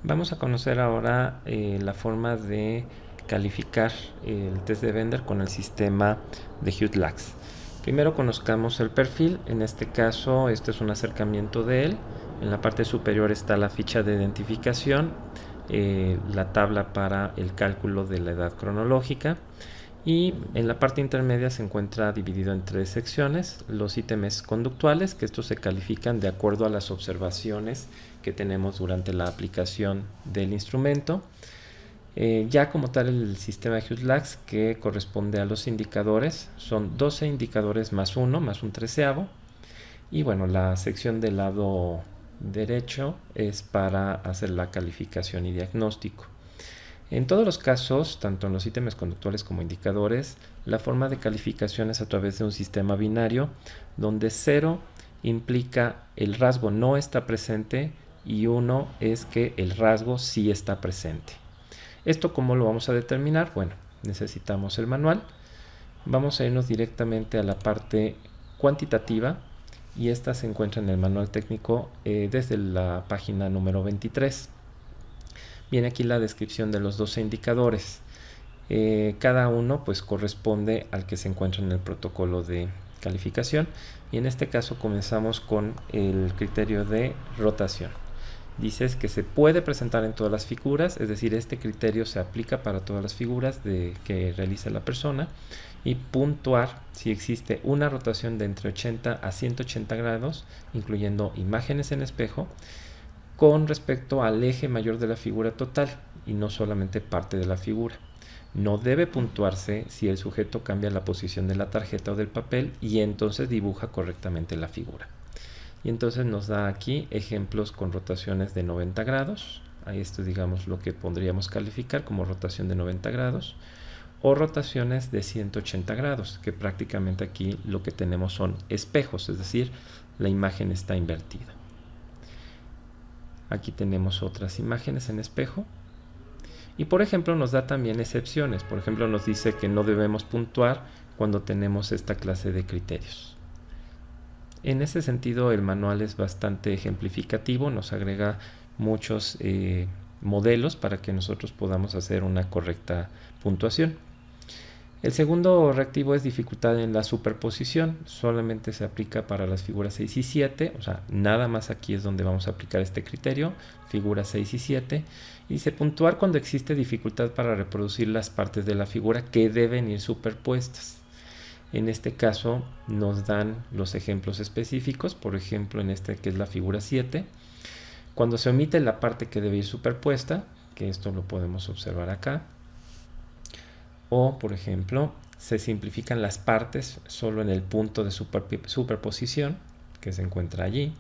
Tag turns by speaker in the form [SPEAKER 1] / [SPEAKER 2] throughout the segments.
[SPEAKER 1] Vamos a conocer ahora la forma de calificar el test de Bender con el sistema de Hughes-Lax. Primero conozcamos el perfil. En este caso, este es un acercamiento de él. En la parte superior está la ficha de identificación, la tabla para el cálculo de la edad cronológica, y en la parte intermedia se encuentra dividido en 3 secciones: los ítems conductuales, que estos se califican de acuerdo a las observaciones que tenemos durante la aplicación del instrumento. Ya como tal, el sistema de Hughes-Lax, que corresponde a los indicadores, son 12 indicadores más 1, más un treceavo. Y bueno, la sección del lado derecho es para hacer la calificación y diagnóstico. En todos los casos, tanto en los ítems conductuales como indicadores, la forma de calificación es a través de un sistema binario, donde 0 implica el rasgo no está presente y 1 es que el rasgo sí está presente. ¿Esto cómo lo vamos a determinar? Bueno, necesitamos el manual. Vamos a irnos directamente a la parte cuantitativa, y esta se encuentra en el manual técnico desde la página número 23. Viene aquí la descripción de los 12 indicadores. Cada uno pues corresponde al que se encuentra en el protocolo de calificación, y en este caso comenzamos con el criterio de rotación. Dices que se puede presentar en todas las figuras, es decir, este criterio se aplica para todas las figuras que realiza la persona, y puntuar si existe una rotación de entre 80 a 180 grados, incluyendo imágenes en espejo, con respecto al eje mayor de la figura total y no solamente parte de la figura. No debe puntuarse si el sujeto cambia la posición de la tarjeta o del papel y entonces dibuja correctamente la figura. Y entonces nos da aquí ejemplos con rotaciones de 90 grados. Ahí esto, digamos, lo que podríamos calificar como rotación de 90 grados. O rotaciones de 180 grados, que prácticamente aquí lo que tenemos son espejos, es decir, la imagen está invertida. Aquí tenemos otras imágenes en espejo. Y por ejemplo nos da también excepciones. Por ejemplo nos dice que no debemos puntuar cuando tenemos esta clase de criterios. En ese sentido el manual es bastante ejemplificativo, nos agrega muchos modelos para que nosotros podamos hacer una correcta puntuación. El segundo reactivo es dificultad en la superposición. Solamente se aplica para las figuras 6 y 7, o sea, nada más aquí es donde vamos a aplicar este criterio, figuras 6 y 7. Y dice puntuar cuando existe dificultad para reproducir las partes de la figura que deben ir superpuestas. En este caso nos dan los ejemplos específicos. Por ejemplo, en este que es la figura 7, cuando se omite la parte que debe ir superpuesta, que esto lo podemos observar acá. O, por ejemplo, se simplifican las partes solo en el punto de superposición que se encuentra allí.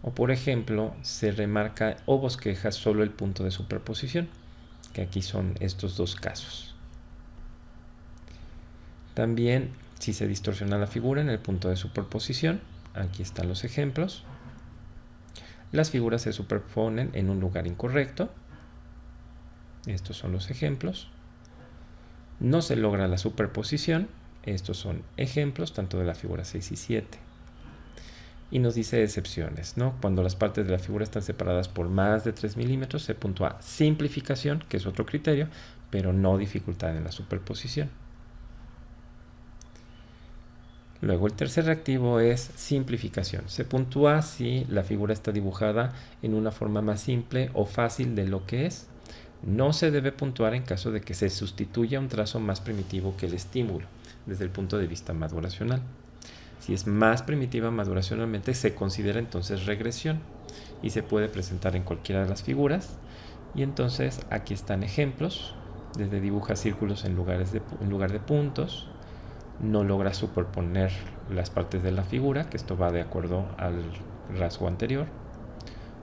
[SPEAKER 1] O, por ejemplo, se remarca o bosqueja solo el punto de superposición, que aquí son estos dos casos. También, si se distorsiona la figura en el punto de superposición, aquí están los ejemplos. Las figuras se superponen en un lugar incorrecto. Estos son los ejemplos. No se logra la superposición. Estos son ejemplos tanto de la figura 6 y 7. Y nos dice excepciones, ¿no? Cuando las partes de la figura están separadas por más de 3 milímetros, se puntúa simplificación, que es otro criterio, pero no dificultad en la superposición. Luego el tercer reactivo es simplificación. Se puntúa si la figura está dibujada en una forma más simple o fácil de lo que es. No se debe puntuar en caso de que se sustituya un trazo más primitivo que el estímulo, desde el punto de vista maduracional. Si es más primitiva maduracionalmente, se considera entonces regresión y se puede presentar en cualquiera de las figuras. Y entonces aquí están ejemplos. Desde dibuja círculos en lugar de puntos, no logra superponer las partes de la figura, que esto va de acuerdo al rasgo anterior.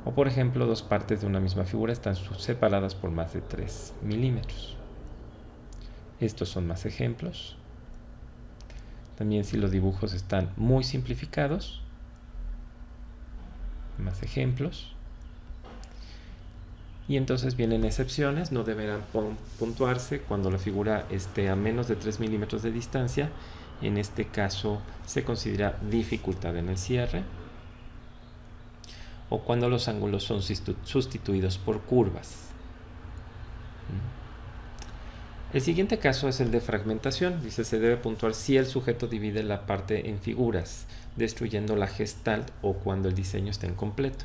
[SPEAKER 1] O por ejemplo, dos partes de una misma figura están separadas por más de 3 milímetros. Estos son más ejemplos. También si los dibujos están muy simplificados, más ejemplos. Y entonces vienen excepciones. No deberán puntuarse cuando la figura esté a menos de 3 milímetros de distancia. En este caso se considera dificultad en el cierre. o cuando los ángulos son sustituidos por curvas. El siguiente caso es el de fragmentación. Dice, se debe puntuar si el sujeto divide la parte en figuras, destruyendo la gestalt o cuando el diseño está incompleto.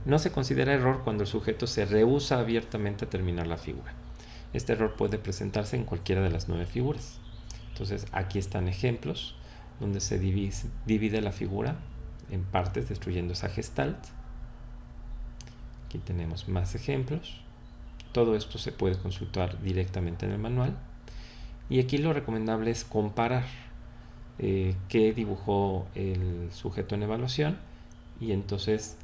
[SPEAKER 1] No se considera error cuando el sujeto se rehúsa abiertamente a terminar la figura. Este error puede presentarse en cualquiera de las 9 figuras. Entonces, aquí están ejemplos donde se divide la figura en partes, destruyendo esa gestalt. Aquí tenemos más ejemplos. Todo esto se puede consultar directamente en el manual. Y aquí lo recomendable es comparar qué dibujó el sujeto en evaluación y entonces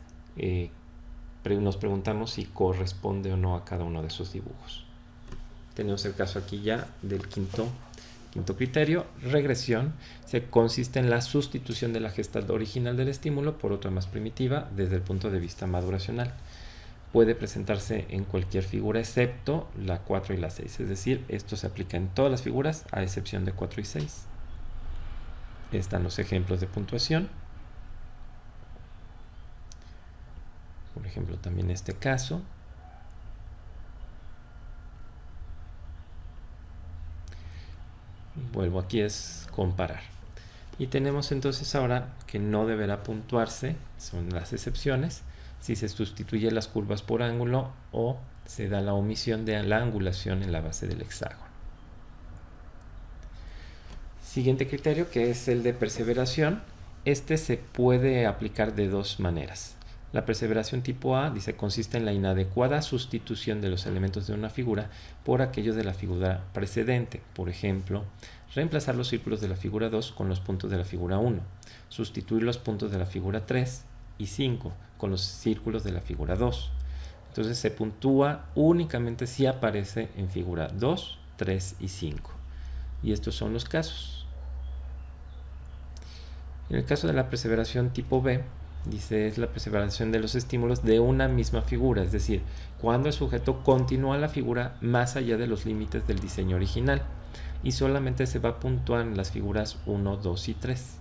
[SPEAKER 1] nos preguntamos si corresponde o no a cada uno de esos dibujos. Tenemos el caso aquí ya del quinto criterio. Regresión consiste en la sustitución de la gestalt original del estímulo por otra más primitiva desde el punto de vista maduracional. Puede presentarse en cualquier figura excepto la 4 y la 6, es decir, esto se aplica en todas las figuras a excepción de 4 y 6. Están los ejemplos de puntuación. Por ejemplo, también este caso. Vuelvo aquí, es comparar. Y tenemos entonces ahora que no deberá puntuarse, son las excepciones, si se sustituye las curvas por ángulo o se da la omisión de la angulación en la base del hexágono. Siguiente criterio, que es el de perseveración. Este se puede aplicar de dos maneras. La perseveración tipo A dice consiste en la inadecuada sustitución de los elementos de una figura por aquellos de la figura precedente. Por ejemplo, reemplazar los círculos de la figura 2 con los puntos de la figura 1, sustituir los puntos de la figura 3 y 5 con los círculos de la figura 2. Entonces se puntúa únicamente si aparece en figura 2, 3 y 5. Y estos son los casos. En el caso de la perseveración tipo B, dice es la perseveración de los estímulos de una misma figura, es decir, cuando el sujeto continúa la figura más allá de los límites del diseño original y solamente se va a puntuar en las figuras 1, 2 y 3.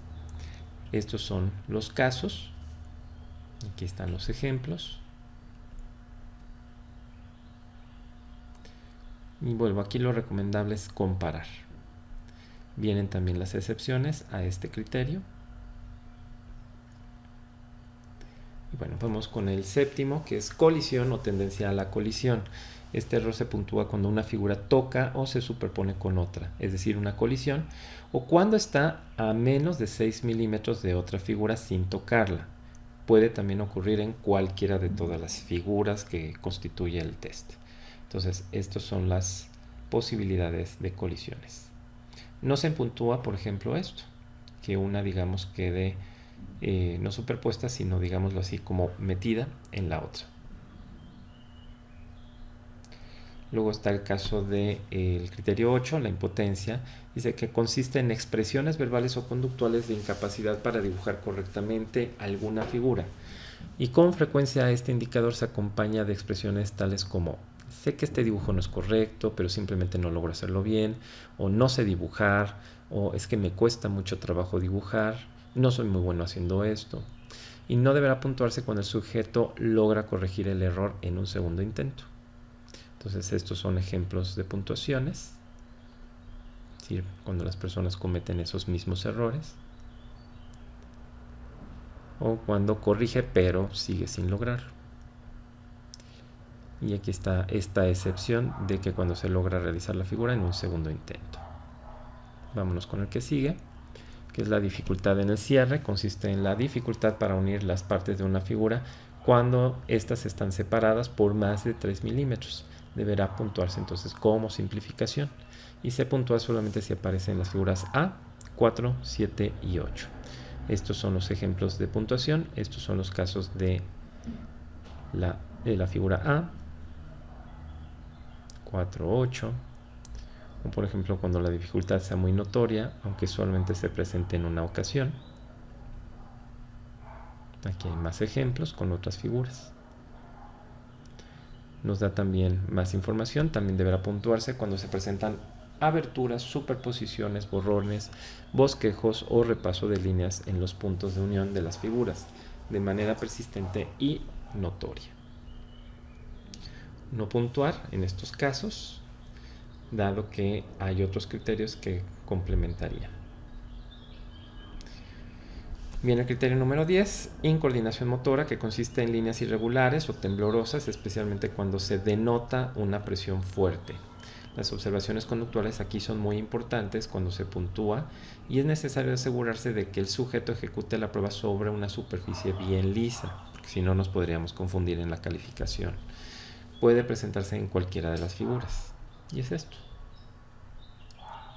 [SPEAKER 1] Estos son los casos. Aquí están los ejemplos. Y vuelvo, aquí lo recomendable es comparar. Vienen también las excepciones a este criterio. Y bueno, vamos con el séptimo, que es colisión o tendencia a la colisión. Este error se puntúa cuando una figura toca o se superpone con otra, es decir, una colisión, o cuando está a menos de 6 milímetros de otra figura sin tocarla. Puede también ocurrir en cualquiera de todas las figuras que constituye el test. Entonces, estas son las posibilidades de colisiones. No se puntúa, por ejemplo, esto, que una, digamos, quede no superpuesta, sino, digámoslo así, como metida en la otra. Luego está el caso del criterio 8, la impotencia. Dice que consiste en expresiones verbales o conductuales de incapacidad para dibujar correctamente alguna figura. Y con frecuencia este indicador se acompaña de expresiones tales como sé que este dibujo no es correcto, pero simplemente no logro hacerlo bien, o no sé dibujar, o es que me cuesta mucho trabajo dibujar, no soy muy bueno haciendo esto. Y no deberá puntuarse cuando el sujeto logra corregir el error en un segundo intento. Entonces estos son ejemplos de puntuaciones, es decir, cuando las personas cometen esos mismos errores, o cuando corrige pero sigue sin lograrlo. Y aquí está esta excepción de que cuando se logra realizar la figura en un segundo intento. Vámonos con el que sigue, que es la dificultad en el cierre. Consiste en la dificultad para unir las partes de una figura cuando éstas están separadas por más de 3 milímetros. Deberá puntuarse entonces como simplificación y se puntúa solamente si aparecen las figuras A, 4, 7 y 8. Estos son los ejemplos de puntuación. Estos son los casos de la figura A, 4, 8, o por ejemplo cuando la dificultad sea muy notoria, aunque solamente se presente en una ocasión. Aquí hay más ejemplos con otras figuras. Nos da también más información. También deberá puntuarse cuando se presentan aberturas, superposiciones, borrones, bosquejos o repaso de líneas en los puntos de unión de las figuras de manera persistente y notoria. No puntuar en estos casos, dado que hay otros criterios que complementarían. Bien, el criterio número 10, incoordinación motora, que consiste en líneas irregulares o temblorosas, especialmente cuando se denota una presión fuerte. Las observaciones conductuales aquí son muy importantes cuando se puntúa y es necesario asegurarse de que el sujeto ejecute la prueba sobre una superficie bien lisa, porque si no nos podríamos confundir en la calificación. Puede presentarse en cualquiera de las figuras, y es esto.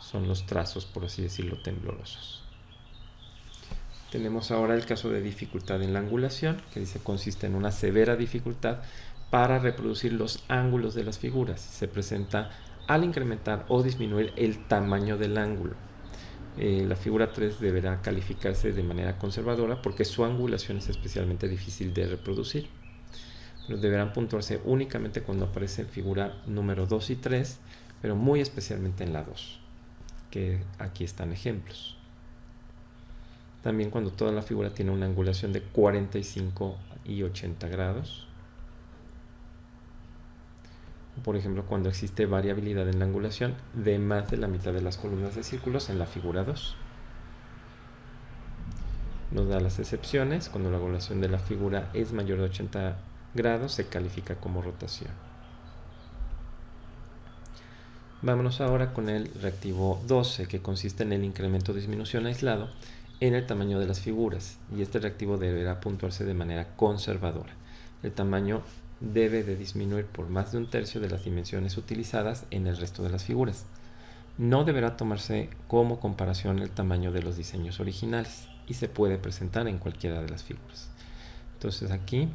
[SPEAKER 1] Son los trazos, por así decirlo, temblorosos. Tenemos ahora el caso de dificultad en la angulación, que dice consiste en una severa dificultad para reproducir los ángulos de las figuras. Se presenta al incrementar o disminuir el tamaño del ángulo. La figura 3 deberá calificarse de manera conservadora porque su angulación es especialmente difícil de reproducir. Pero deberán puntuarse únicamente cuando aparece en figura número 2 y 3, pero muy especialmente en la 2, que aquí están ejemplos. También cuando toda la figura tiene una angulación de 45 y 80 grados. Por ejemplo, cuando existe variabilidad en la angulación de más de la mitad de las columnas de círculos en la figura 2. Nos da las excepciones. Cuando la angulación de la figura es mayor de 80 grados, se califica como rotación. Vámonos ahora con el reactivo 12, que consiste en el incremento o disminución aislado en el tamaño de las figuras, y este reactivo deberá puntuarse de manera conservadora. El tamaño debe de disminuir por más de un tercio de las dimensiones utilizadas en el resto de las figuras. No deberá tomarse como comparación el tamaño de los diseños originales y se puede presentar en cualquiera de las figuras. Entonces aquí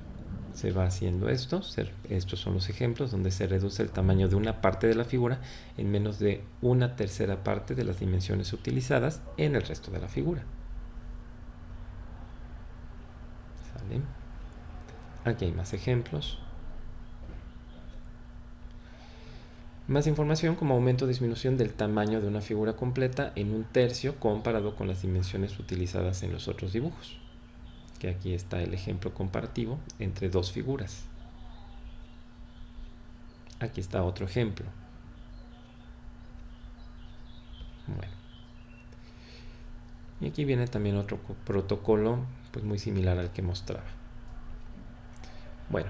[SPEAKER 1] se va haciendo esto. Estos son los ejemplos donde se reduce el tamaño de una parte de la figura en menos de una tercera parte de las dimensiones utilizadas en el resto de la figura. ¿Sale? Aquí hay más ejemplos. Más información como aumento o disminución del tamaño de una figura completa en un tercio comparado con las dimensiones utilizadas en los otros dibujos. Que aquí está el ejemplo comparativo entre dos figuras. Aquí está otro ejemplo. Bueno. Y aquí viene también otro protocolo pues muy similar al que mostraba. Bueno,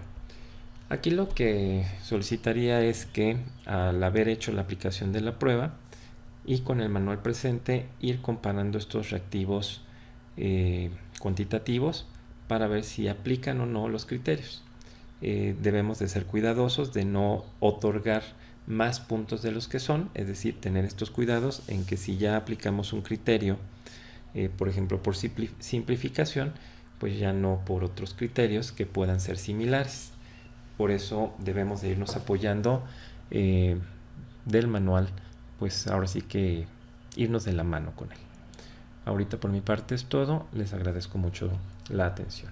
[SPEAKER 1] aquí lo que solicitaría es que al haber hecho la aplicación de la prueba y con el manual presente ir comparando estos reactivos cuantitativos para ver si aplican o no los criterios. Debemos de ser cuidadosos de no otorgar más puntos de los que son, es decir, tener estos cuidados en que si ya aplicamos un criterio, por ejemplo por simplificación, pues ya no por otros criterios que puedan ser similares. Por eso debemos de irnos apoyando del manual, pues ahora sí que irnos de la mano con él. Ahorita por mi parte es todo, les agradezco mucho la atención.